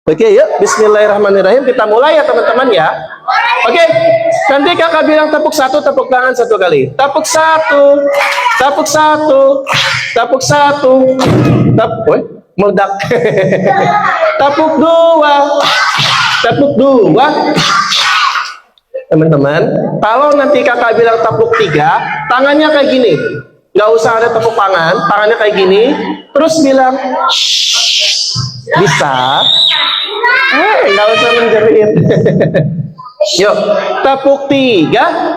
Oke, yuk. Bismillahirrahmanirrahim. Kita mulai ya teman-teman ya. Oke. Nanti kakak bilang tepuk satu, tepuk tangan satu kali. Tepuk satu, tepuk satu, tepuk satu, meledak. Tepuk dua, tepuk dua. Teman-teman, kalau nanti kakak bilang tepuk tiga, tangannya kayak gini. Nggak usah ada tepuk tangan, tangannya kayak gini. Terus bilang, bisa? Nggak usah menjerit. Yuk, tepuk tiga,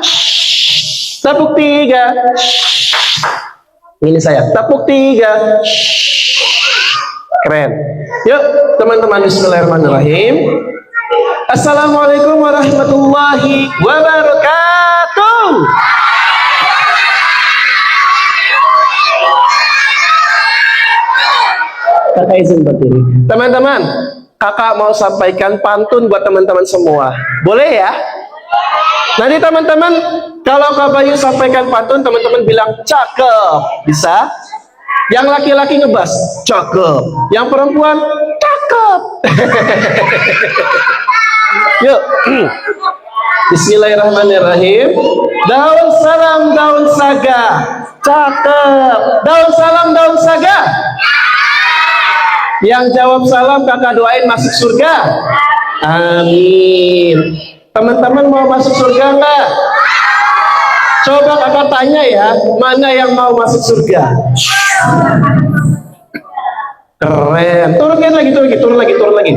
tepuk tiga. Ini saya, tepuk tiga. Keren. Yuk, teman-teman, bismillahirrahmanirrahim. Assalamualaikum warahmatullahi wabarakatuh. Kakak izin berdiri. Teman-teman, kakak mau sampaikan pantun buat teman-teman semua. Boleh ya? Nanti teman-teman, kalau Kak Bayu sampaikan pantun, teman-teman bilang cakep. Bisa? Yang laki-laki ngebas, cakep. Yang perempuan, cakep. Yuk. Bismillahirrahmanirrahim. Daun salam, daun saga. Cakep. Daun salam, daun saga. Yang jawab salam kakak doain masuk surga. Amin. Teman-teman mau masuk surga enggak? Coba kakak tanya ya, mana yang mau masuk surga? Keren. Turunin lagi, turun lagi.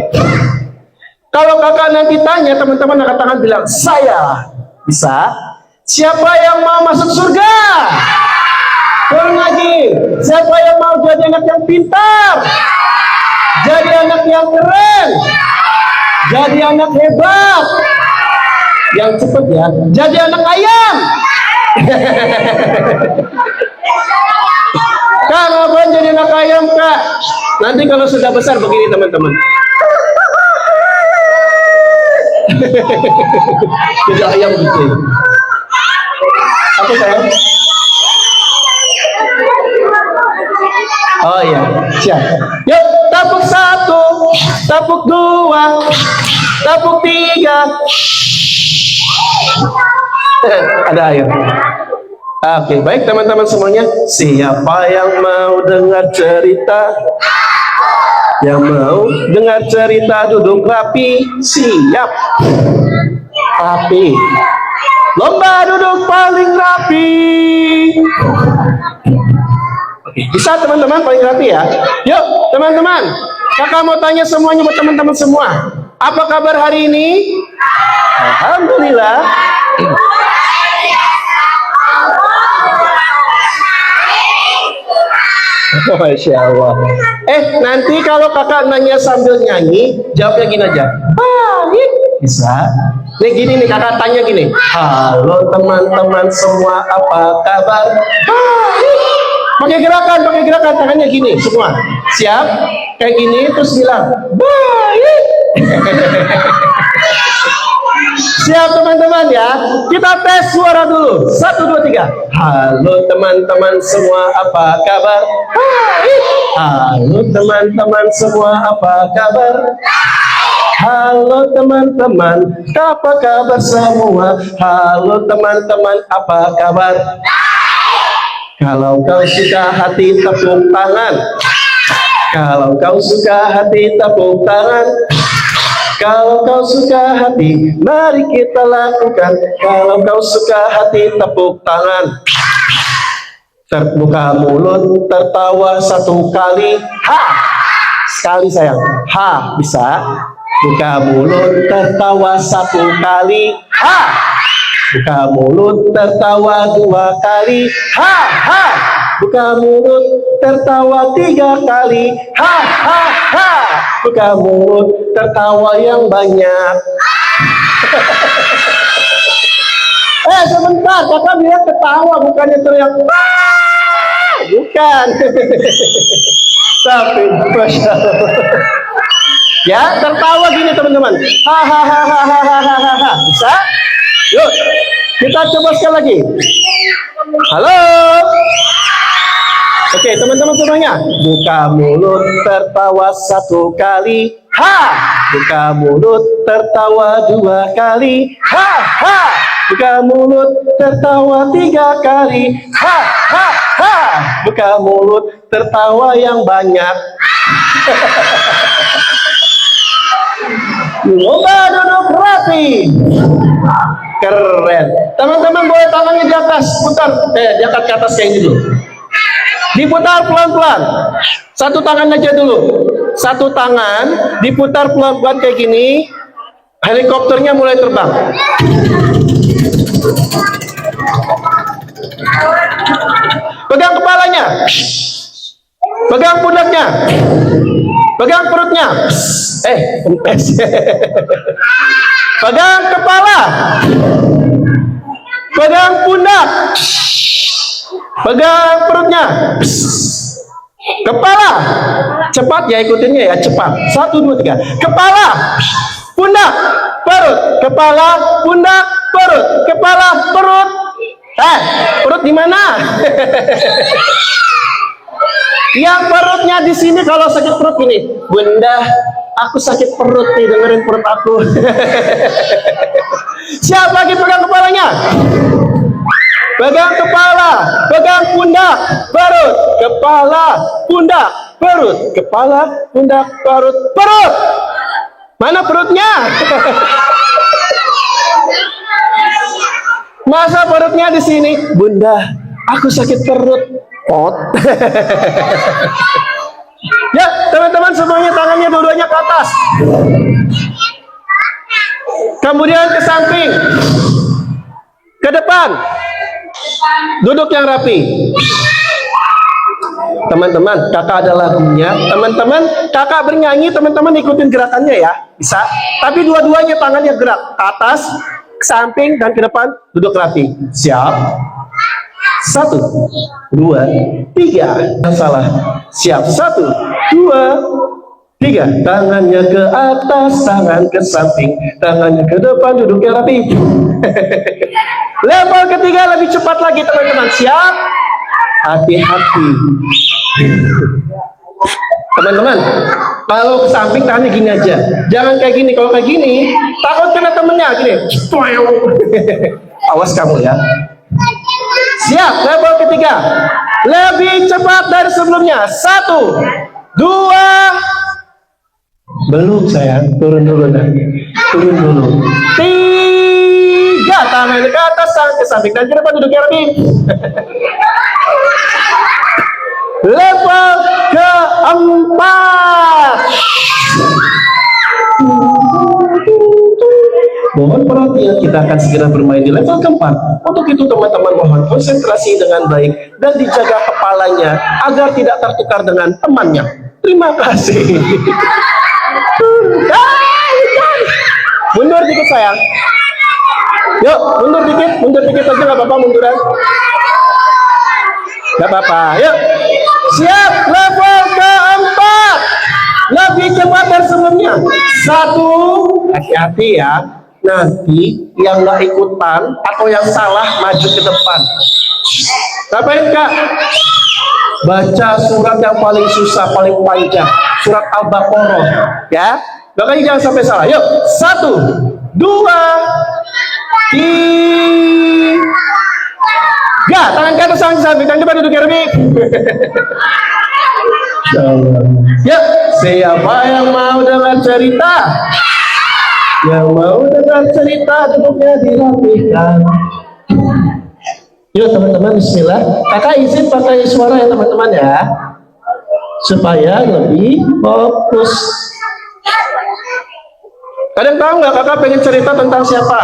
Kalau kakak nanti tanya, teman-teman angkat tangan bilang, saya. Bisa? Siapa yang mau masuk surga? Turun lagi. Siapa yang mau jadi anak yang pintar? Jadi anak yang keren? Jadi anak hebat? Yang cepet ya. Jadi anak ayam? Kak, ngapain jadi anak ayam, Kak? Nanti kalau sudah besar begini, teman-teman. Jadi ayam gitu. Apa sayang? Oh iya, siap. Yuk, tepuk satu, tepuk dua, tepuk tiga. Ada air. Oke, baik teman-teman semuanya. Siapa yang mau dengar cerita? Yang mau dengar cerita duduk rapi, siap. Rapi. Lomba duduk paling rapi. Oke, bisa teman-teman paling rapi ya. Yuk teman-teman, kakak mau tanya semuanya buat teman-teman semua. Apa kabar hari ini? Alhamdulillah. Masya Allah. Nanti kalau kakak nanya sambil nyanyi, jawabnya gini aja. Baik. Bisa? Nih gini nih, kakak tanya gini. Halo teman-teman semua, apa kabar? Baik. Pakai gerakan tangannya gini semua. Siap? Kayak gini terus bilang baik. Siap teman-teman ya. Kita tes suara dulu. 1, 2, 3. Halo teman-teman semua, apa kabar? Baik. Halo teman-teman semua, apa kabar? Halo teman-teman, apa kabar semua? Halo teman-teman, apa kabar? Kalau kau suka hati, tepuk tangan. Kalau kau suka hati, tepuk tangan. Kalau kau suka hati, mari kita lakukan. Kalau kau suka hati, tepuk tangan. Terbuka mulut, tertawa 1 kali. Ha! Sekali sayang. Ha, bisa. Buka mulut, tertawa 1 kali. Ha! Buka mulut, tertawa 2 kali. Ha! Ha! Buka mulut, tertawa 3 kali. Ha! Ha! Ha! Buka mulut, tertawa yang banyak. Sebentar, kakak bilang ketawa, bukannya teriak. Bukan. Tapi, Masya Allah. Ya, tertawa gini teman-teman. Hahaha. Bisa? Yuk, kita coba sekali lagi. Halo. Oke, teman-teman semuanya. Buka mulut tertawa satu kali. Ha! Buka mulut tertawa dua kali. Ha! Ha! Buka mulut tertawa tiga kali. Ha! Ha! Ha! Buka mulut tertawa yang banyak. Lomba duduk rapi. Keren. Teman-teman boleh tangannya di atas, putar, diangkat ke atas kayak gitu. Diputar pelan-pelan. Satu tangan aja dulu. Satu tangan diputar pelan-pelan kayak gini. Helikopternya mulai terbang. Pegang kepalanya. Pegang pundaknya. Pegang perutnya. Kempes. Pegang kepala. Pegang pundak. Pegang perutnya. Kepala. Cepat ya ikutinnya ya, cepat. 1, 2, 3. Kepala. Pundak. Perut. Kepala. Pundak. Perut. Kepala. Perut. Perut di mana? Yang perutnya di sini kalau sakit perut ini, Bunda, aku sakit perut nih, dengerin perut aku. Siapa lagi pegang kepalanya? Pegang kepala, pegang pundak, perut, kepala, pundak, perut, kepala, pundak, perut, perut. Mana perutnya? Masa perutnya di sini? Bunda, aku sakit perut. Pot. Ya, teman-teman semuanya tangannya dua-duanya ke atas. Kemudian ke samping. Ke depan. Duduk yang rapi. Teman-teman, kakak ada lagunya. Teman-teman, kakak bernyanyi, teman-teman ikutin gerakannya ya. Bisa. Tapi dua-duanya tangannya gerak. Ke atas, ke samping, dan ke depan. Duduk rapi. Siap. 1, 2, 3. Salah. Siap. 1, 2, 3. Tangannya ke atas, tangan ke samping, tangannya ke depan, duduknya rapi. Level ketiga lebih cepat lagi teman-teman. Siap. Hati-hati. Teman-teman, kalau ke samping tangannya gini aja. Jangan kayak gini. Kalau kayak gini, takut kena temennya gini. Awas kamu ya. Siap, level ketiga. Lebih cepat dari sebelumnya. 1, 2. Belum sayang, turun dulu. Turun dulu. 3, tangan ke atas, tangan ke samping, dan ke depan, duduknya rapi. Level keempat. Mohon perhatian, kita akan segera bermain di level keempat. Untuk itu teman-teman mohon konsentrasi dengan baik dan dijaga kepalanya agar tidak tertukar dengan temannya. Terima kasih. Mundur dikit sayang. Yuk, mundur dikit aja, nggak apa-apa munduran. Nggak apa-apa. Yuk, siap, level keempat. Lebih cepat dari sebelumnya. 1, hati-hati ya. Nanti yang nggak ikutan atau yang salah maju ke depan. Ngapain kak? Baca surat yang paling susah, paling panjang, surat Al-Baqarah, ya. Makanya jangan sampai salah. Yuk, 1, 2, 3. Tangan ke atas, tangan ke samping, tangan depan, duduk rapi. Yuk, siapa yang mau dengar cerita? Yang mau dengar cerita, duduknya dirapihkan. Yuk teman-teman, bismillah. Kakak izin pakai suara ya teman-teman ya, supaya lebih fokus. Kalian tahu nggak kakak pengen cerita tentang siapa?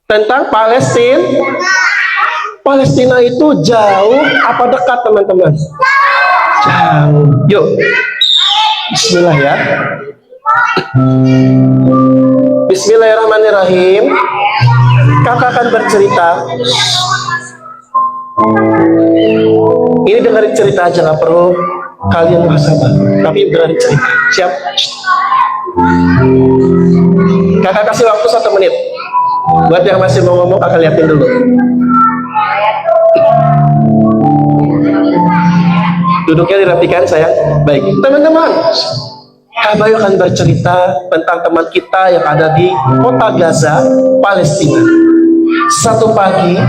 Tentang Palestina. Palestina itu jauh apa dekat teman-teman? Jauh. Yuk, bismillah ya. Bismillahirrahmanirrahim. Kakak akan bercerita. Ini dengerin cerita aja, nggak perlu kalian muhasabah, tapi dengerin cerita. Siap? Kakak kasih waktu 1 menit. Buat yang masih mau ngomong, kakak liatin dulu. Duduknya dirapikan sayang. Baik, teman-teman. Habayu akan bercerita tentang teman kita yang ada di kota Gaza, Palestina. Satu pagi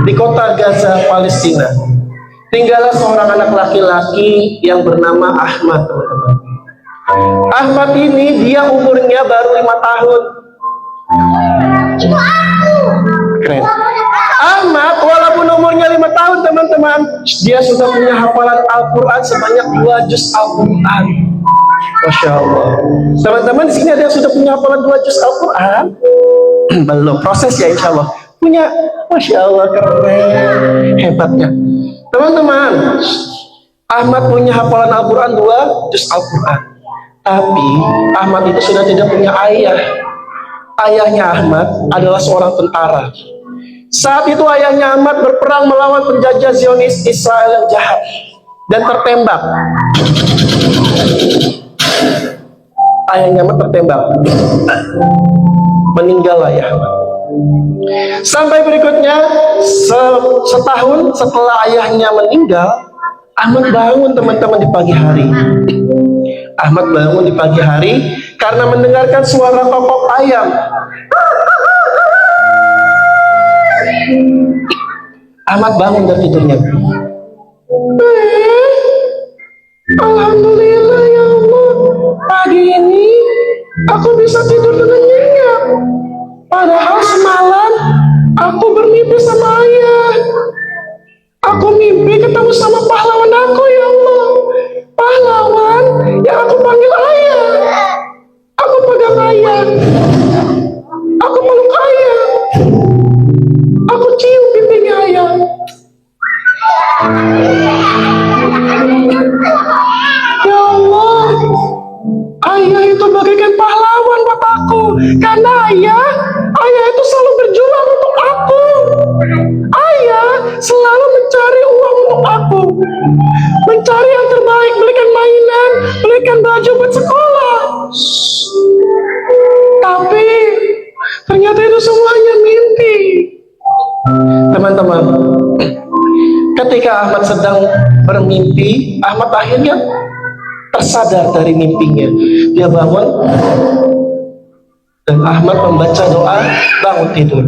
di kota Gaza, Palestina, tinggallah seorang anak laki-laki yang bernama Ahmad, teman-teman. Ahmad ini dia umurnya baru 5 tahun. Keren. Ahmad walaupun umurnya 5 tahun, teman-teman, dia sudah punya hafalan Al-Quran sebanyak 2 juz Al-Quran. Masya Allah. Teman-teman, di sini ada yang sudah punya hafalan 2 juz Al-Quran? Belum, proses ya insya Allah. Punya, Masya Allah, keren, hebatnya. Teman-teman, Ahmad punya hafalan Al-Quran 2 juz Al-Quran. Tapi Ahmad itu sudah tidak punya ayah. Ayahnya Ahmad adalah seorang tentara. Saat itu ayahnya Ahmad berperang melawan penjajah Zionis Israel yang jahat dan tertembak. Ayahnya Ahmad tertembak. Meninggal ayah Ahmad. Sampai berikutnya, setahun setelah ayahnya meninggal, Ahmad bangun, teman-teman, di pagi hari. Ahmad bangun di pagi hari karena mendengarkan suara kokok ayam. Ahmad bangun dari tidurnya. Alhamdulillah ya Allah, pagi ini aku bisa tidur dengan nyenyak. Padahal semalam aku bermimpi sama ayah. Aku mimpi ketemu sama pahlawan aku, ya Allah. Pahlawan yang aku panggil ayah. Aku pegang ayah. Aku peluk ayah. Aku cium pipinya ayah. Ya Allah, ayah itu bagaikan pahlawan buat aku. Karena ayah itu selalu berjuang untuk aku. Ayah selalu mencari uang untuk aku, mencari yang terbaik, belikan mainan, belikan baju buat sekolah. Tapi ternyata itu semuanya mimpi. Teman-teman, ketika Ahmad sedang bermimpi, Ahmad akhirnya tersadar dari mimpinya. Dia bangun dan Ahmad membaca doa bangun tidur.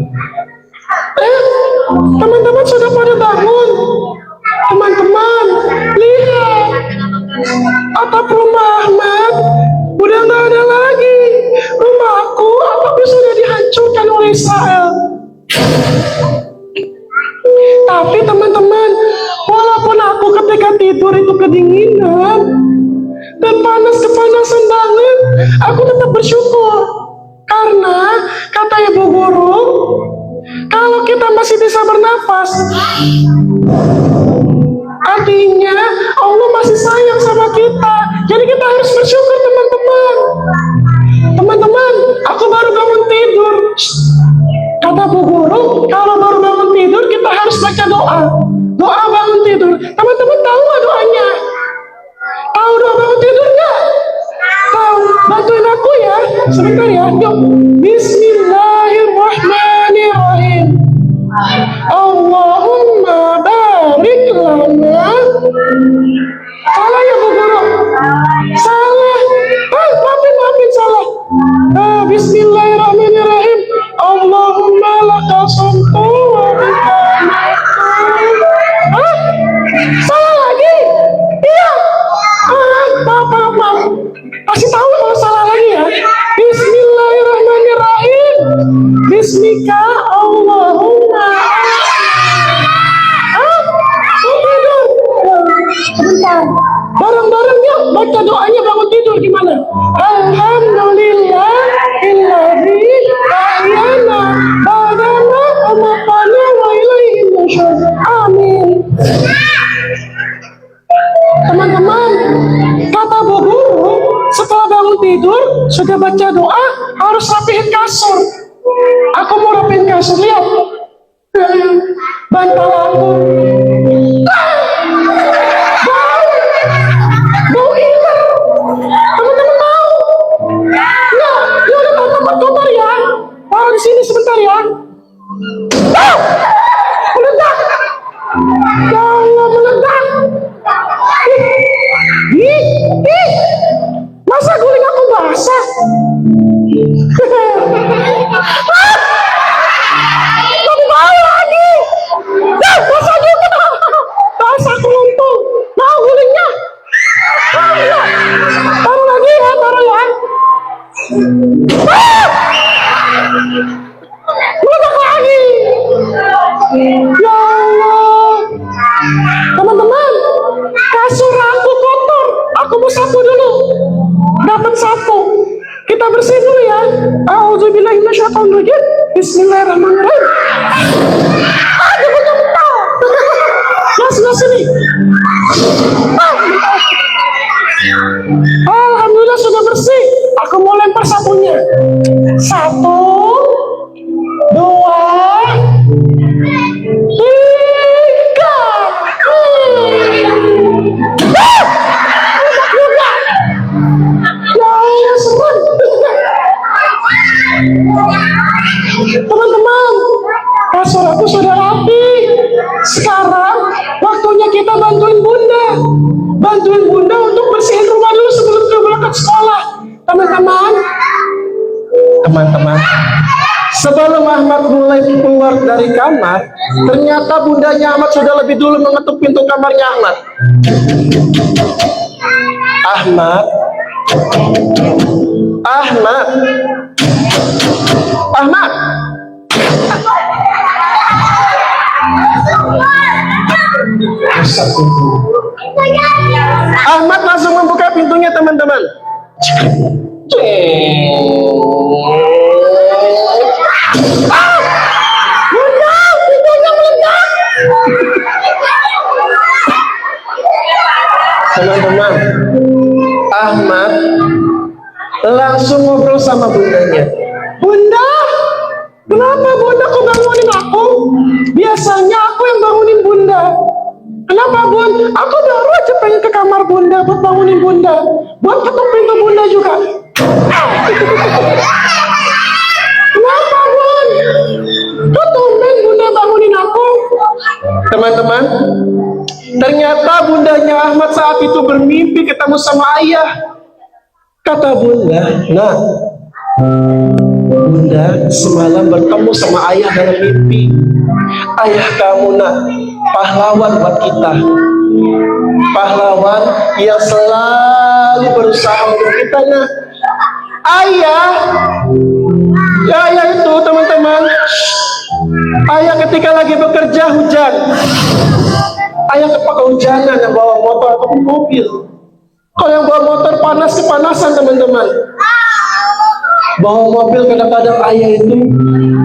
Teman-teman sudah pada bangun. Teman-teman, lihat, atap rumah Ahmad udah nggak ada lagi. Rumahku atapnya sudah dihancurkan oleh Israel. Tapi teman-teman, walaupun aku ketika tidur itu kedinginan dan kepanasan banget, aku tetap bersyukur. Karena kata ibu guru, kalau kita masih bisa bernafas, artinya Allah masih sayang sama kita. Jadi kita harus bersyukur, teman-teman. Teman-teman, aku baru bangun tidur. Kata bu guru, kalau baru bangun tidur kita harus baca doa. Doa bangun tidur. Teman-teman tahu nggak doanya? Tahu doa bangun tidur nggak? Tahu? Bantuin aku ya. Sebentar ya. Yuk. Bismillahirrahmanirrahim. Allahumma barik lana. Salah ya bu guru? Salah. Maafin salah. Bismillahirrahmanirrahim. Allahumma laka sumtu wa bika na'udzu. Salah lagi? Iya. Maaf. Kasih tahu kalau salah lagi ya. Bismillahirrahmanirrahim. Bismika Allahumma. Sebentar. Bareng-bareng yuk baca doanya bangun tidur gimana? Alhamdulillah illadzi ahyana ba'dama amatana wa ilaihi nusyur. Amin. Teman-teman, kata bu guru, setelah bangun tidur sudah baca doa harus rapihin kasur. Aku mau rapihin kasur, lihat bantal aku. Bau iler. Teman-teman tahu? Nggak, dia udah kotor ya. Taruh di sini sebentar ya. Meledak. Ya Allah, meledak. Meledak lagi. Ya Allah. Teman-teman, kasur aku kotor. Aku mau sapu dulu. Dapat sapu. Kita bersihin dulu ya. A'udzubillahi minasyaitonirrajim. Bismillahirrahmanirrahim. Aduh, bentar. Sebelah sini. Alhamdulillah sudah bersih. Aku mau lempar sapunya. 1, 2, 3. Juga. Ya, serem. Teman-teman, kasur aku sudah rapi. Sekarang waktunya kita bantuin Bunda. Bantuin Bunda untuk bersihin rumah dulu sebelum dia berangkat sekolah. Teman-teman, sebelum Ahmad mulai keluar dari kamar, ternyata bundanya Ahmad sudah lebih dulu mengetuk pintu kamarnya Ahmad. Ahmad. Ahmad langsung membuka pintunya, teman-teman. Bunda, pintunya meledak. Teman-teman, Ahmad langsung ngobrol sama bundanya. Bunda, kenapa Bunda kok bangunin aku? Biasanya aku yang bangunin Bunda. Kenapa Bun? Aku baru aja pengen ke kamar Bunda buat bangunin Bunda, buat ketuk pintu Bunda juga. Kenapa Bun? Kok tumben Bunda bangunin aku? Teman-teman, ternyata bundanya Ahmad saat itu bermimpi ketemu sama ayah. Kata Bunda, nah, Bunda semalam bertemu sama ayah dalam mimpi. Ayah kamu, nak, pahlawan buat kita. Pahlawan yang selalu berusaha untuk kita, nak. Ayah itu, teman-teman, ayah ketika lagi bekerja hujan, ayah kehujanan yang bawa motor ataupun mobil. Kalau yang bawa motor panas, kepanasan, teman-teman. Bawa mobil, kadang-kadang ayah itu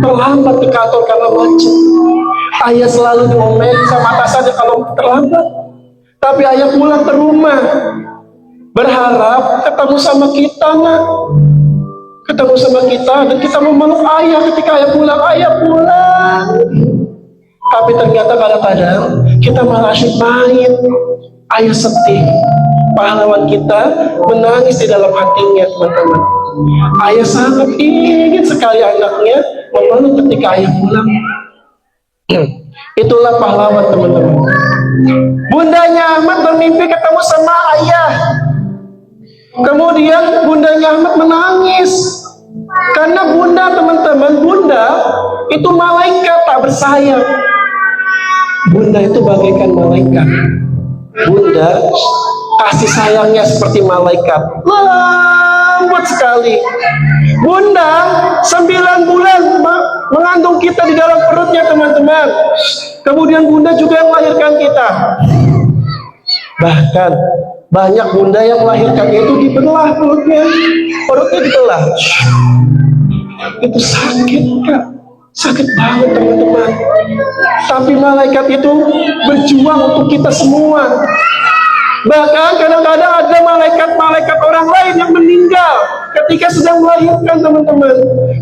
terlambat ke kantor karena macet. Ayah selalu diomelin sama atasannya kalau terlambat. Tapi ayah pulang ke rumah berharap ketemu sama kita, nak. Ketemu sama kita dan kita memeluk ayah ketika ayah pulang. Ayah pulang. Tapi ternyata kadang-kadang kita malah asyik main. Ayah sedih. Pahlawan kita menangis di dalam hatinya, teman-teman. Ayah sangat ingin sekali anaknya memeluk ketika ayah pulang. Itulah pahlawan, teman-teman. Bundanya Ahmad bermimpi ketemu sama ayah. Kemudian bundanya Ahmad menangis. Karena Bunda, teman-teman, Bunda itu malaikat tak bersayap. Bunda itu bagaikan malaikat. Bunda kasih sayangnya seperti malaikat, lembut sekali. Bunda 9 bulan mengandung kita di dalam perutnya, teman-teman. Kemudian Bunda juga yang melahirkan kita. Bahkan banyak Bunda yang melahirkannya itu dibelah perutnya dibelah. Itu sakit, Kak. Sakit banget, teman-teman. Tapi malaikat itu berjuang untuk kita semua. Bahkan kadang-kadang ada malaikat-malaikat orang lain yang meninggal ketika sedang melahirkan, teman-teman.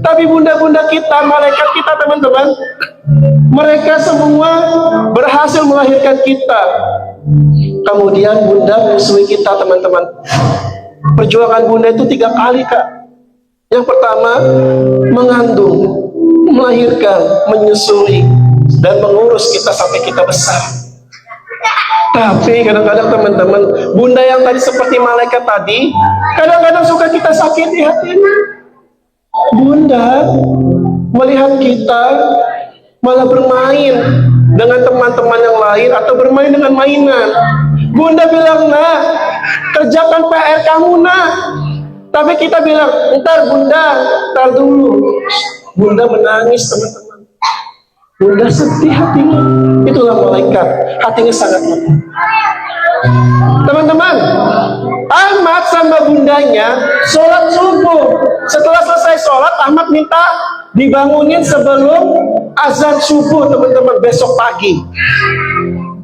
Tapi bunda-bunda kita, malaikat kita, teman-teman, mereka semua berhasil melahirkan kita. Kemudian Bunda menyusui kita, teman-teman. Perjuangan Bunda itu 3 kali, Kak. Yang pertama, mengandung, melahirkan, menyusui, dan mengurus kita sampai kita besar. Tapi kadang-kadang, teman-teman, Bunda yang tadi seperti malaikat tadi, kadang-kadang suka kita sakiti hatinya. Bunda melihat kita malah bermain dengan teman-teman yang lain atau bermain dengan mainan. Bunda bilang, nak, kerjakan PR kamu, nak. Tapi kita bilang, ntar bunda, ntar dulu. Bunda menangis teman-teman. Bunda sedih hatinya. Itulah malaikat, hatinya sangat lemah. Teman-teman, Ahmad sama bundanya sholat subuh. Setelah selesai sholat, Ahmad minta dibangunin sebelum azan subuh, teman-teman, besok pagi.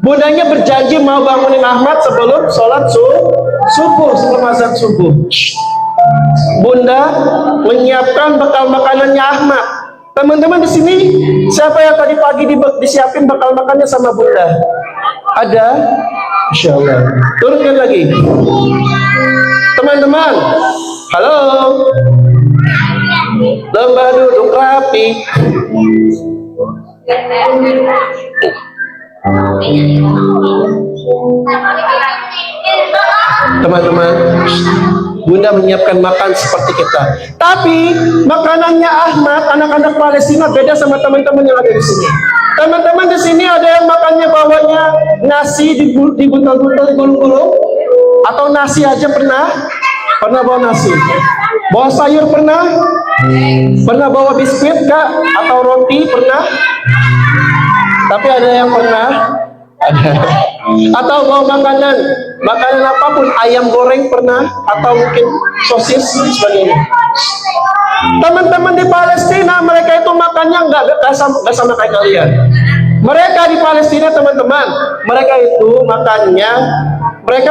Bundanya berjanji mau bangunin Ahmad sebelum sholat subuh, sebelum azan subuh. Bunda menyiapkan bekal makanannya Ahmad. Teman-teman di sini, siapa yang tadi pagi disiapin bekal makannya sama Bunda? Ada? Insya Allah. Turunkan lagi. Teman-teman, halo. Lembah duduk rapi. Teman-teman, Bunda menyiapkan makan seperti kita. Tapi makanannya Ahmad, anak-anak Palestina beda sama teman-teman yang ada di sini. Teman-teman di sini ada yang makannya bawanya nasi dibuntal-buntal, digulung-gulung, atau nasi aja pernah bawa nasi. Bawa sayur pernah bawa biskuit kak, atau roti pernah. Tapi ada yang pernah ada. Atau bawa makanan apapun, ayam goreng pernah, atau mungkin sosis dan sebagainya. Teman-teman di Palestina, mereka itu makannya nggak sama kayak kalian. Mereka di Palestina, teman-teman, mereka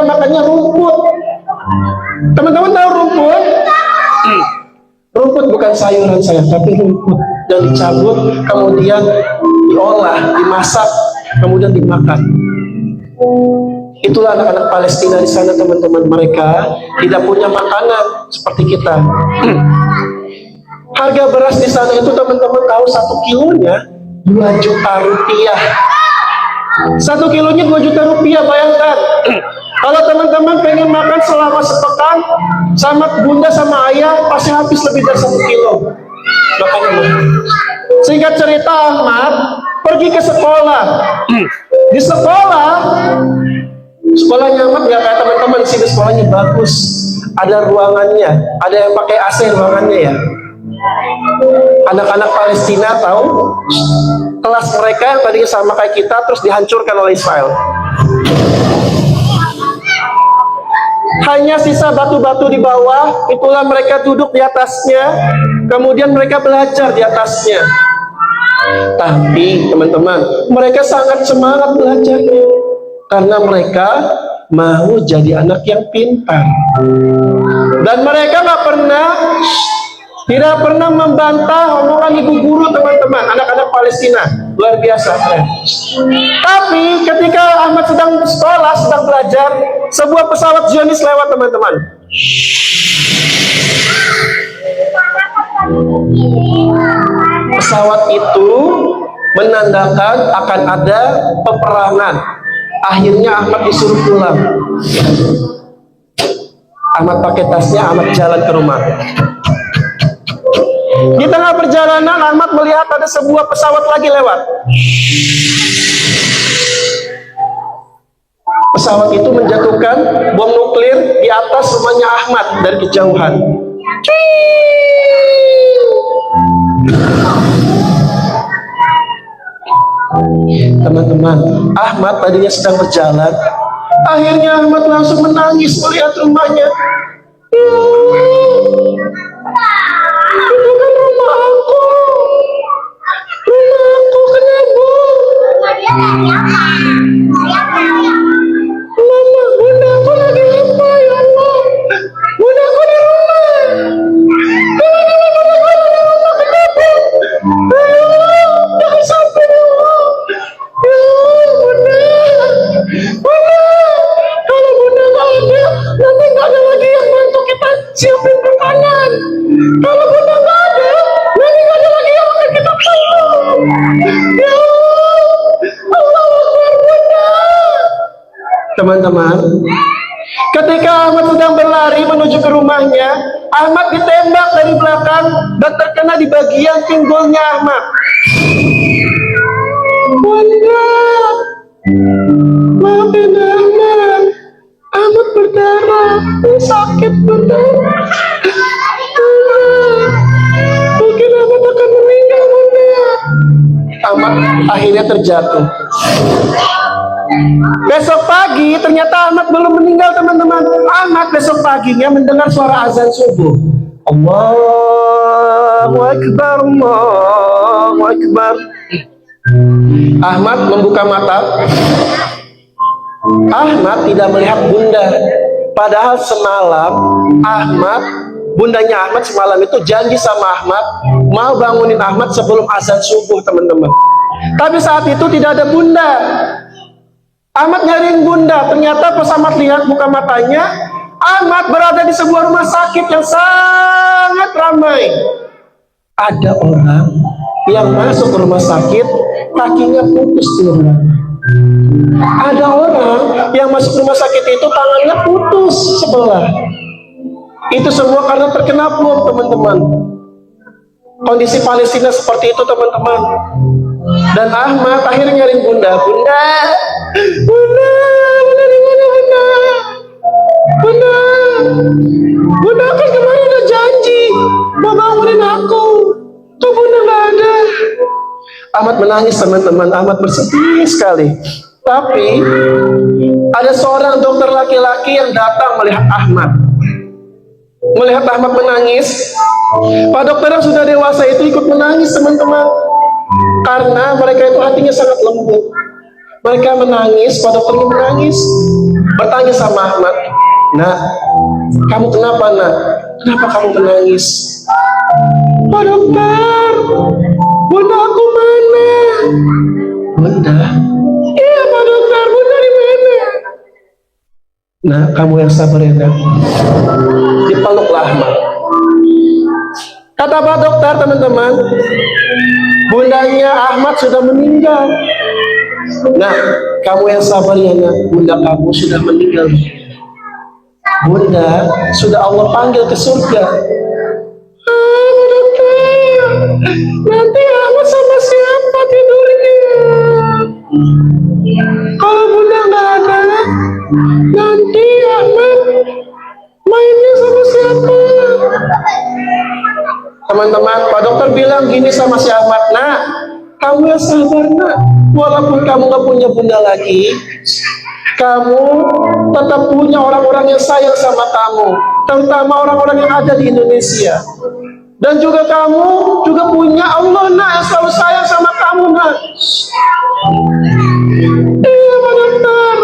makannya rumput. Teman-teman tahu rumput? Rumput bukan sayuran saya, tapi rumput yang dicabut, kemudian diolah, dimasak, kemudian dimakan. Itulah anak-anak Palestina di sana, teman-teman. Mereka tidak punya makanan seperti kita. Harga beras di sana itu, teman-teman tahu, 1 kilonya 2 juta rupiah. 1 kilonya 2 juta rupiah, bayangkan. Kalau teman-teman pengen makan selama sepekan sama bunda sama ayah, pasti habis lebih dari 1 kilo makanan. Singkat cerita, Ahmad pergi ke sekolah. Di sekolahnya Ahmad nggak kayak teman-teman sih. Di sekolahnya bagus, ada ruangannya, ada yang pakai AC ruangannya ya. Anak-anak Palestina tahu, kelas mereka yang tadinya sama kayak kita terus dihancurkan oleh Israel. Hanya sisa batu-batu di bawah, itulah mereka duduk di atasnya, kemudian mereka belajar di atasnya. Tapi teman-teman, mereka sangat semangat belajarnya, karena mereka mau jadi anak yang pintar. Dan mereka tidak pernah membantah omongan ibu guru, teman-teman. Anak-anak Palestina luar biasa keren. Tapi ketika Ahmad sedang sekolah, sedang belajar, sebuah pesawat Zionis lewat, teman-teman. Pesawat itu menandakan akan ada peperangan. Akhirnya Ahmad disuruh pulang. Ahmad pakai tasnya, Ahmad jalan ke rumah. Di tengah perjalanan, Ahmad melihat ada sebuah pesawat lagi lewat. Pesawat itu menjatuhkan bom nuklir di atas rumahnya Ahmad dari kejauhan. Teman-teman, Ahmad tadinya sedang berjalan. Akhirnya Ahmad langsung menangis melihat rumahnya. Itu kan rumah aku. Rumah aku kenapa? Mama, bunda aku lagi apa ya Allah? Bunda aku di rumah. Bunda aku di rumah kenapa? Jangan sampai ya Allah. Ya bunda. Bunda, kalau bunda nggak ada, nanti nggak ada lagi yang bantu kita siapin makanan. Kalau bunda nggak ada, nanti nggak ada lagi yang akan kita tolong. Ya Allah Akbar, bunda. Teman-teman, ketika Ahmad sedang berlari menuju ke rumahnya, Ahmad ditembak dari belakang dan terkena di bagian pinggulnya Ahmad. Bunda, maafin Ahmad. Ahmad berdarah, sakit berdarah. Mungkin Ahmad akan meninggal, Bunda. Ahmad akhirnya terjatuh. Besok pagi ternyata Ahmad belum meninggal, teman-teman. Ahmad besok paginya mendengar suara azan subuh. Allahu Akbar, Allahu Akbar. Ahmad membuka mata. Ahmad tidak melihat Bunda. Padahal semalam bundanya Ahmad semalam itu janji sama Ahmad mau bangunin Ahmad sebelum azan subuh, teman-teman. Tapi saat itu tidak ada Bunda. Ahmad nyariin Bunda. Ternyata pas Ahmad lihat buka matanya, Ahmad berada di sebuah rumah sakit yang sangat ramai. Ada orang yang masuk ke rumah sakit, kakinya putus turun. Ada orang yang masuk rumah sakit itu tangannya putus sebelah. Itu semua karena terkena bom, teman-teman. Kondisi Palestina seperti itu, teman-teman. Dan Ahmad akhirnya nyariin Bunda. Bunda di mana, Bunda? Bunda kan kemarin udah janji mau bangunin aku. Kok Bunda nggak ada? Ahmad menangis, teman-teman. Ahmad bersedih sekali. Tapi ada seorang dokter laki-laki yang datang melihat Ahmad. Melihat Ahmad menangis, Pak dokter yang sudah dewasa itu ikut menangis, teman-teman. Karena mereka itu hatinya sangat lembut. Mereka menangis, Pak dokternya menangis. Bertanya sama Ahmad, "Nak, kamu kenapa, Nak? Kenapa kamu menangis?" "Pak dokter, Bunda aku mana?" "Bunda?" "Iya Pak dokter, Bunda di mana?" "Nah, kamu yang sabar ya, Nak." Dipeluklah Ahmad. Kata Pak dokter, teman-teman, bundanya Ahmad sudah meninggal. "Nah, kamu yang sabar ya, Nak. Bunda kamu sudah meninggal. Bunda sudah Allah panggil ke surga." "Pak dokter, nanti Ahmad sama siapa tidurnya? Kalau Bunda nggak ada, nanti Ahmad mainnya sama siapa?" Teman-teman, Pak dokter bilang gini sama si Ahmad, "Nak, kamu yang sabar, Nak. Walaupun kamu gak punya Bunda lagi, kamu tetap punya orang-orang yang sayang sama kamu, terutama orang-orang yang ada di Indonesia. Dan juga kamu juga punya Allah, Nak, yang selalu sayang sama kamu, Nak." "Iya Pak dokter."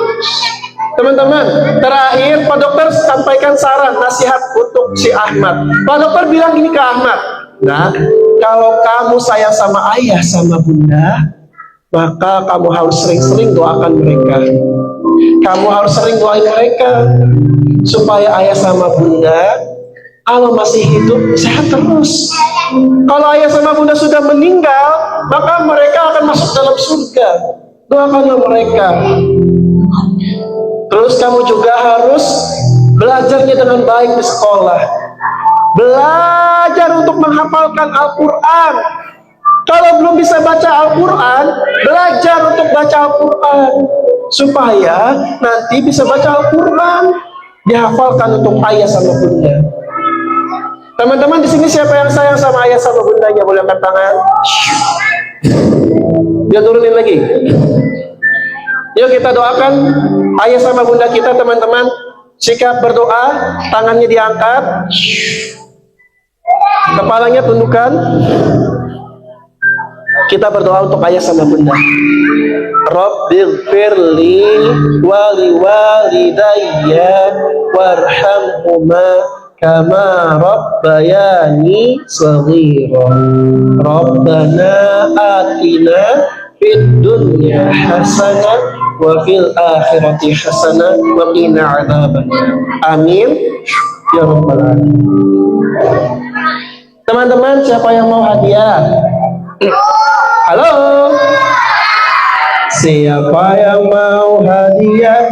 Teman-teman, terakhir Pak dokter sampaikan saran, nasihat untuk si Ahmad. Pak dokter bilang gini ke Ahmad, "Nah, kalau kamu sayang sama ayah sama Bunda, maka kamu harus sering-sering doakan mereka. Kamu harus sering doain mereka supaya ayah sama Bunda kalau masih hidup sehat terus. Kalau ayah sama Bunda sudah meninggal, maka mereka akan masuk dalam surga. Doakanlah mereka. Terus kamu juga harus belajarnya dengan baik di sekolah. Belajar untuk menghafalkan Al-Quran. Kalau belum bisa baca Al-Quran, belajar untuk baca Al-Quran. Supaya nanti bisa baca Al-Quran. Dihafalkan untuk ayah sama Bunda. Teman-teman di sini siapa yang sayang sama ayah sama bundanya? Boleh angkat tangan. Dia turunin lagi. Yuk kita doakan ayah sama bunda kita, teman-teman. Sikap berdoa, tangannya diangkat, kepalanya tundukkan. Kita berdoa untuk ayah sama bunda. Rabbighfirli wali walidayya warhamhuma kama rabbayani shaghira. Rabbana atina fid dunya hasanah wa fil akhirati hasanah wa qina adzabannar. Amin ya rabbal alamin. Teman-teman, siapa yang mau hadiah? Halo, siapa yang mau hadiah?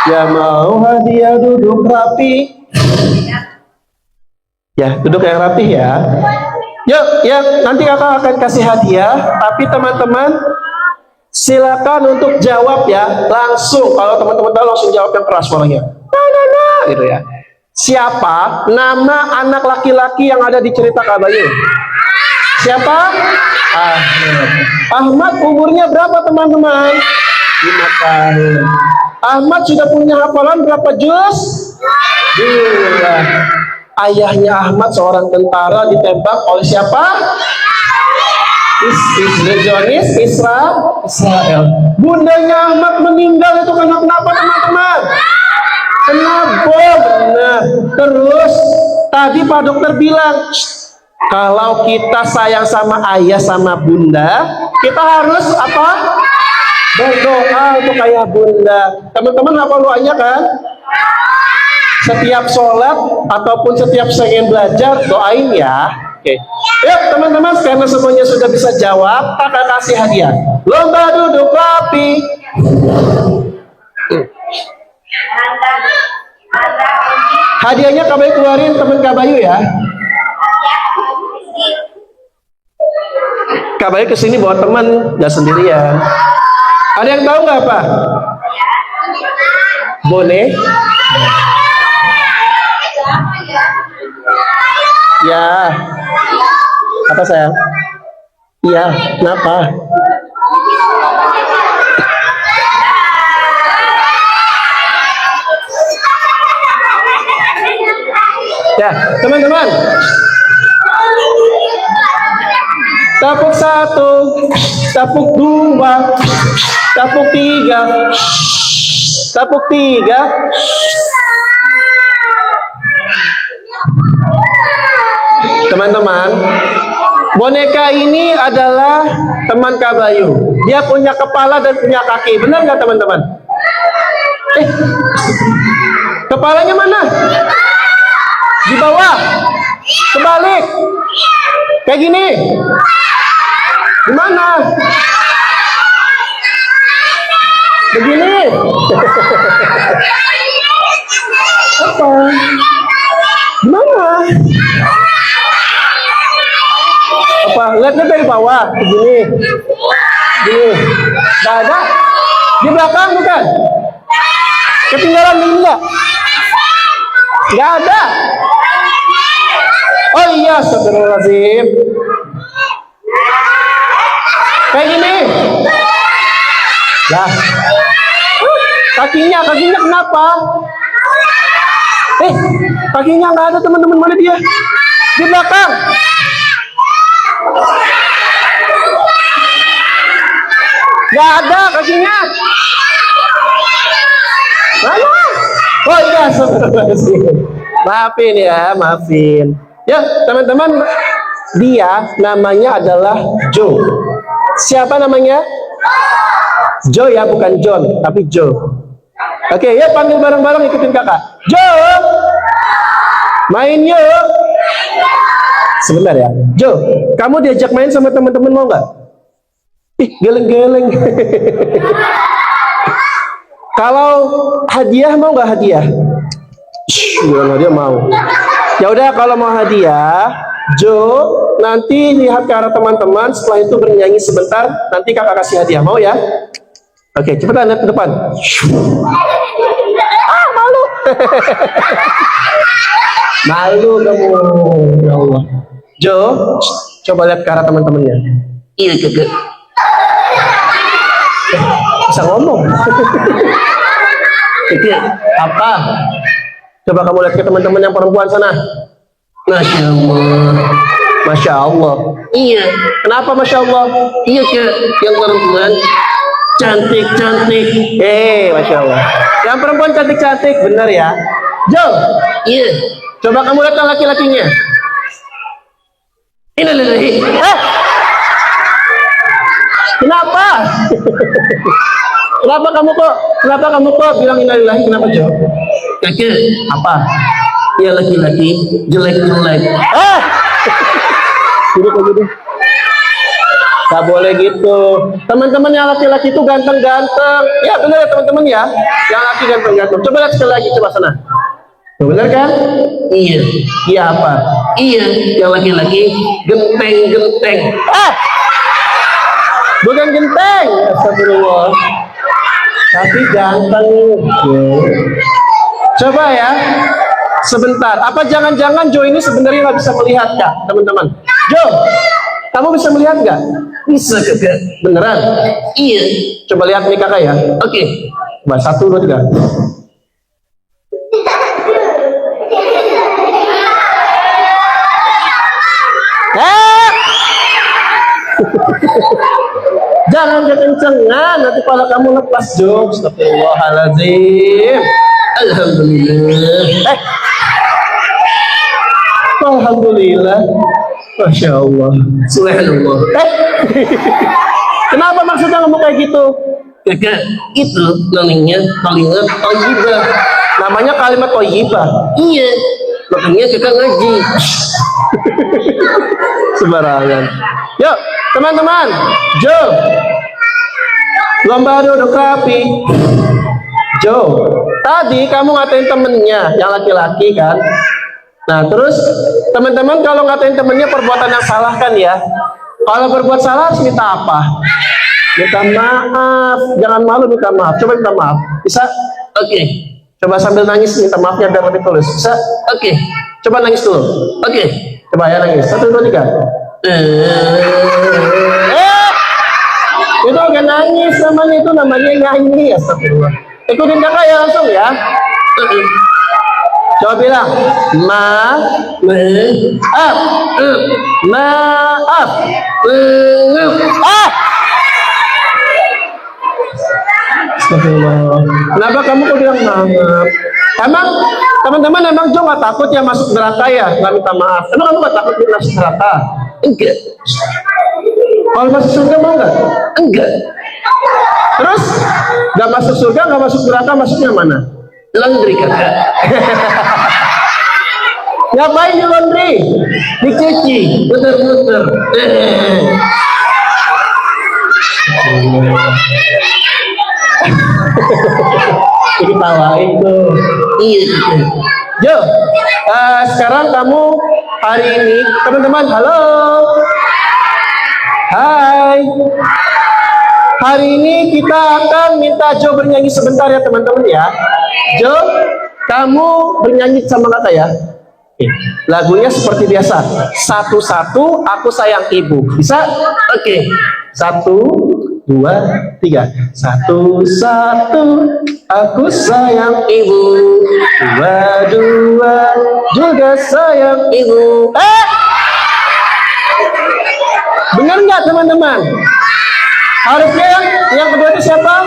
Ya mau hadiah duduk rapi. Ya, duduk yang rapi ya. Yuk, ya, nanti kakak akan kasih hadiah. Tapi teman-teman, Silakan untuk jawab ya, langsung. Kalau teman-teman tahu langsung jawab yang keras suaranya. Nah, gitu ya. Siapa nama anak laki-laki yang ada di cerita Kak Bayu? Siapa? Ahmad. Ahmad umurnya berapa teman-teman? 5 tahun. Ahmad sudah punya hafalan berapa juz? 2. Ayahnya Ahmad seorang tentara ditembak oleh siapa? Israel. Bundanya Ahmad meninggal itu karena kenapa teman-teman? Kena bom. Nah, terus tadi Pak Dokter bilang, kalau kita sayang sama ayah sama bunda, kita harus apa? Berdoa untuk ayah bunda. Teman-teman hafal doanya kan? Setiap sholat ataupun setiap saya ingin belajar, doain ya. Oke. Yuk teman-teman, karena semuanya sudah bisa jawab, kakak kasih hadiah. Lomba duduk rapi. Hadiahnya Kak Bayu keluarin, teman Kak Bayu ya. Kak Bayu kesini bawa teman, nggak sendirian. Ada yang tahu nggak apa? Bone? Ya. Apa sayang? Iya, kenapa? Ya, teman-teman. Tapuk 1, tapuk 2, tapuk 3, tapuk 3. Teman-teman, boneka ini adalah teman Kak Bayu. Dia punya kepala dan punya kaki. Benar nggak teman-teman? Kepalanya mana? Di bawah. Kebalik. Kayak gini. Gimana? Begini. Apa? Gimana? Apa? Lihatnya dari bawah. Begini. Gini. Nggak ada? Di belakang bukan? Ketinggalan ini enggak? Nggak ada. Oh iya, astagfirullahaladzim. Kayak gini. Lah. Kakinya kenapa? Kakinya nggak ada teman-teman, mana dia? Di belakang. Nggak ada kakinya. Mana? Oh iya, astagfirullahaladzim. Maafin ya, maafin. Ya, teman-teman, dia namanya adalah Joe. Siapa namanya? Joe ya, bukan John, tapi Joe. Oke, ya panggil bareng-bareng, ikutin kakak. Joe, main yuk. Sebentar ya, Joe, kamu diajak main sama teman-teman mau nggak? Ih, geleng-geleng. Kalau hadiah mau nggak hadiah? Bilang dia mau. Ya udah, kalau mau hadiah, Joe nanti lihat ke arah teman-teman, setelah itu bernyanyi sebentar, nanti kakak kasih hadiah, mau ya? Oke, cepetan lihat ke depan. Malu. Malu kamu, ya Allah. Joe, coba lihat ke arah teman-temannya. Iya, kakak. Bisa ngomong. Itu apa? Coba kamu lihat ke teman-teman yang perempuan sana. Masya Allah. Masya Allah. Iya. Kenapa Masya Allah? Iya ke yang perempuan cantik-cantik. Masya Allah. Yang perempuan cantik-cantik, benar ya? Jo. Iya. Coba kamu lihat laki-lakinya. Ini. Kenapa? Kenapa kamu kok bilang innalillahi? Kenapa Jo? Kakek, apa? Ya laki-laki jelek-jelek. Jadi kayak gitu. Gak boleh gitu. Teman-teman yang laki-laki itu ganteng-ganteng. Ya benar ya teman-teman ya. Yang laki ganteng-ganteng. Coba lihat sekali lagi, coba sana. Benar kan? Iya. Iya apa? Iya. Yang laki-laki genteng-genteng. Bukan genteng, astagfirullah. Tapi ganteng. Coba ya, sebentar. Apa jangan-jangan Jo ini sebenarnya nggak bisa melihat kak, teman-teman? Jo, kamu bisa melihat nggak? Bisa kakak. Beneran? Iya. Coba lihat nih kakak ya. Oke. Coba 1, 2, 3. Jangan kekencengan, nanti kalau kamu lepas Jo. Astagfirullahaladzim. Alhamdulillah. Alhamdulillah. Masya Allah. Subhanallah. Kenapa maksudnya ngomong kayak gitu? Kakak, itu namanya kalimat thayyibah. Namanya kalimat thayyibah. Iya. Makanya kakak ngaji. Sembarangan. Yuk, teman-teman. Jo. Lomba duduk rapi. Jo, tadi kamu ngatain temennya yang laki-laki kan? Nah, terus teman-teman kalau ngatain temennya perbuatan yang salah kan ya? Kalau berbuat salah harus minta apa? Minta maaf. Jangan malu minta maaf. Coba minta maaf. Bisa? Oke. Coba sambil nangis minta maafnya biar lebih tulus. Bisa? Oke. Coba nangis dulu. Oke. Coba ya nangis. 1, 2, 3. Itu bukan nangis namanya, itu namanya nyanyi. Astagfirullah. Ikutin kakak ya langsung ya. Coba bilang maaf. Astagfirullah. Kenapa kamu kok bilang maaf? Emang teman-teman emang Jo nggak takut ya masuk neraka ya? Nggak minta maaf. Emang kamu nggak takut masuk neraka? Enggak. Kalau masuk surga mau nggak? Enggak. Terus nggak masuk surga, nggak masuk neraka, masuknya mana? Laundry kakak. Ngapain di laundry? Dicuci, muter-muter. Diketawain tuh. Iya. Jo, sekarang kamu hari ini, teman-teman, halo. Hai. Hari ini kita akan minta Jo bernyanyi sebentar ya teman-teman ya. Jo, kamu bernyanyi sama kakak ya. Oke. Lagunya seperti biasa. 1-1 aku sayang ibu. Bisa? Oke. 1, 2, 3. 1-1 aku sayang ibu. 2-2 juga sayang ibu. Benar nggak teman-teman? Harusnya yang kedua itu siapa?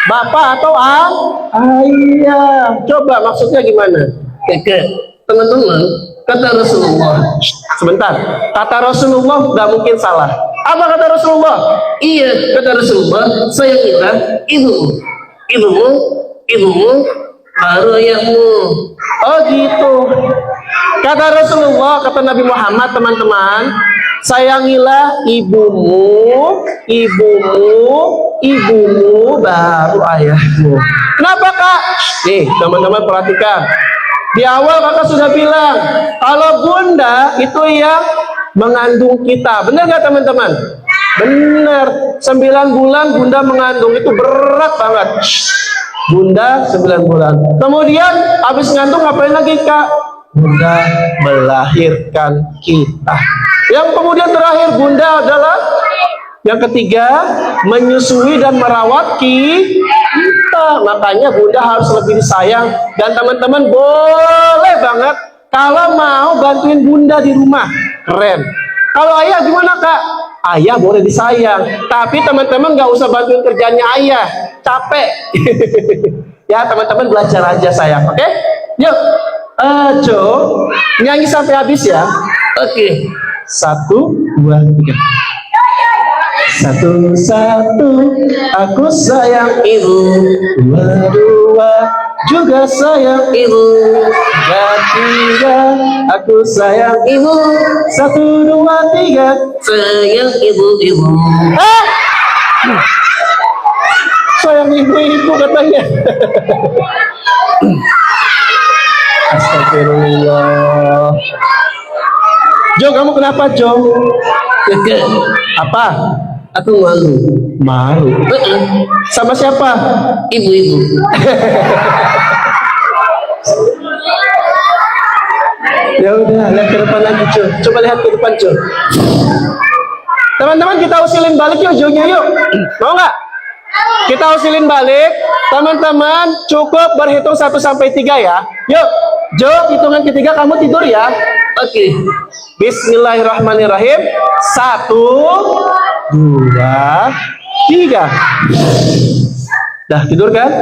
Bapak atau ayah? Coba maksudnya gimana? Kakak, teman-teman, kata Rasulullah. Sebentar, kata Rasulullah nggak mungkin salah. Apa kata Rasulullah? Iya, kata Rasulullah, sayangilah ibumu, baru ayahmu. Oh gitu. Kata Rasulullah, kata Nabi Muhammad, teman-teman, sayangilah ibumu, baru ayahmu. Kenapa kak? Nih teman-teman perhatikan. Di awal kakak sudah bilang, kalau bunda itu yang mengandung kita. Benar nggak teman-teman? Benar. 9 bulan bunda mengandung, itu berat banget. Bunda 9 bulan. Kemudian habis ngandung ngapain lagi kak? Bunda melahirkan kita. Yang kemudian terakhir bunda adalah yang ketiga menyusui dan merawat kita. Makanya bunda harus lebih disayang. Dan teman-teman boleh banget kalau mau bantuin bunda di rumah. Keren. Kalau ayah gimana kak? Ayah boleh disayang. Tapi teman-teman nggak usah bantuin kerjanya ayah. Capek. Ya teman-teman belajar aja sayang. Oke? Yuk. Jo, nyanyi sampai habis ya. Oke. 1, 2, 3. 1-1 aku sayang ibu. 2-2 juga sayang ibu. 3-3 aku sayang ibu. 1, 2, 3 sayang ibu. Sayang ibu katanya. Astagfirullah. Jo, kamu kenapa Jo? Apa? Aku malu. Malu. Sama siapa? Ibu-ibu. Ya udah, lihat ke depan lagi, cuy. Coba lihat ke depan, cuy. Teman-teman, kita usilin balik yuk, Jo-nya yuk. Mau nggak? Kita usilin balik. Teman-teman, cukup berhitung 1 sampai 3 ya. Yuk, Jo, hitungan ketiga kamu tidur ya. Oke. Bismillahirrahmanirrahim. 1, 2, 3. Dah tidur kan?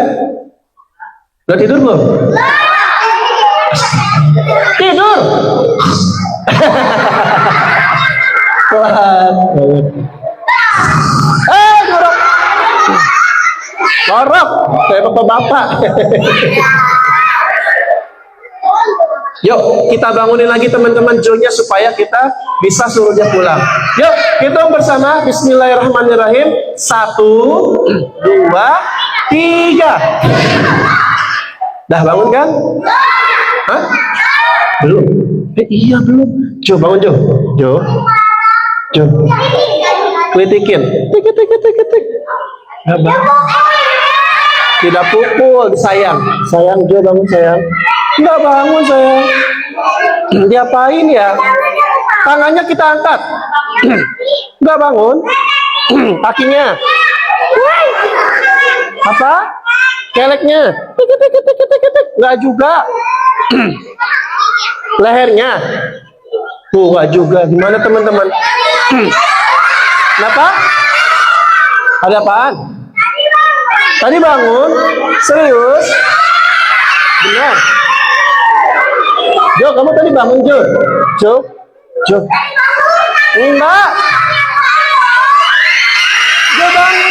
Udah tidur belum? Tidur. Kuat. Ngorok. Ngorok. Kayak bapak-bapak. Yuk, kita bangunin lagi teman-teman Jo-nya supaya kita bisa suruh dia pulang. Yuk, hitung bersama. Bismillahirrahmanirrahim. 1, 2, 3. Dah bangun kan? Hah? Belum? Iya belum. Jo, bangun Jo. Jo. Jo. Kritikin. Tik. Nggak bangun. Tidak pukul, sayang. Sayang Jo, bangun sayang. Nggak bangun sayang. Diapain ya? Tangannya kita angkat. Nggak bangun. Kakinya. Apa? Keleknya. Tik. Nggak juga. Lehernya. Tuh, nggak juga. Gimana teman-teman? Kenapa? Ada apaan? Tadi bangun? Serius? Benar? Jo, kamu tadi bangun, Jo? Jo? Enggak. Jo bangun.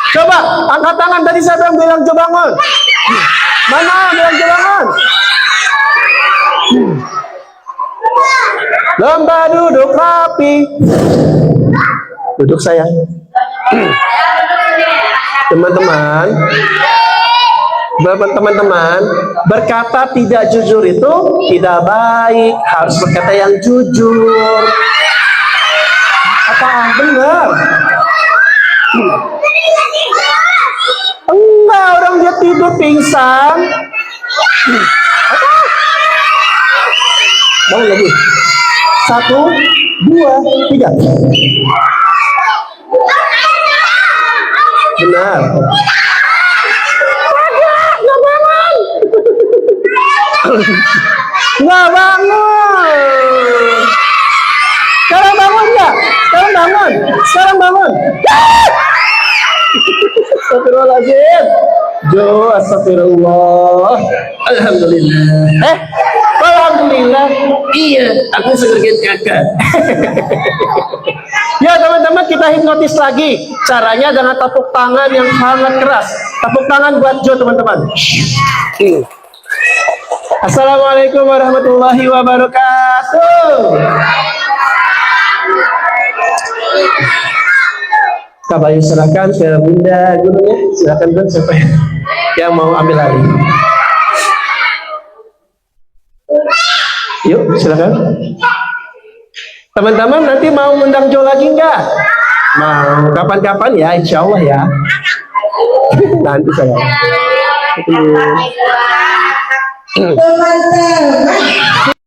Coba, angkat tangan. Tadi saya bilang Jo bangun. Mana bilang Jo bangun? Lomba duduk rapi. Duduk sayang. Teman-teman, berkata tidak jujur itu tidak baik. Harus berkata yang jujur. Apa benar? Enggak, orang dia tidur pingsan. Bangun lagi. 1, 2, 3. Benar. Nggak bangun. Nggak bangun. Sekarang bangun nggak? Sekarang bangun. Astagfirullahaladzim. Jo, astagfirullah. Alhamdulillah. Alhamdulillah. Iya, aku segergen kakak. Ya teman-teman, kita hipnotis lagi. Caranya dengan tepuk tangan yang sangat keras. Tepuk tangan buat Jo teman-teman. Assalamualaikum warahmatullahi wabarakatuh. Kabayu serahkan ke bunda gurunya. Silakan Bun, siapa yang mau ambil alih. Yuk, silakan. Teman-teman nanti mau undang Jo lagi enggak? Mau kapan-kapan ya, insya Allah ya. Nanti saya.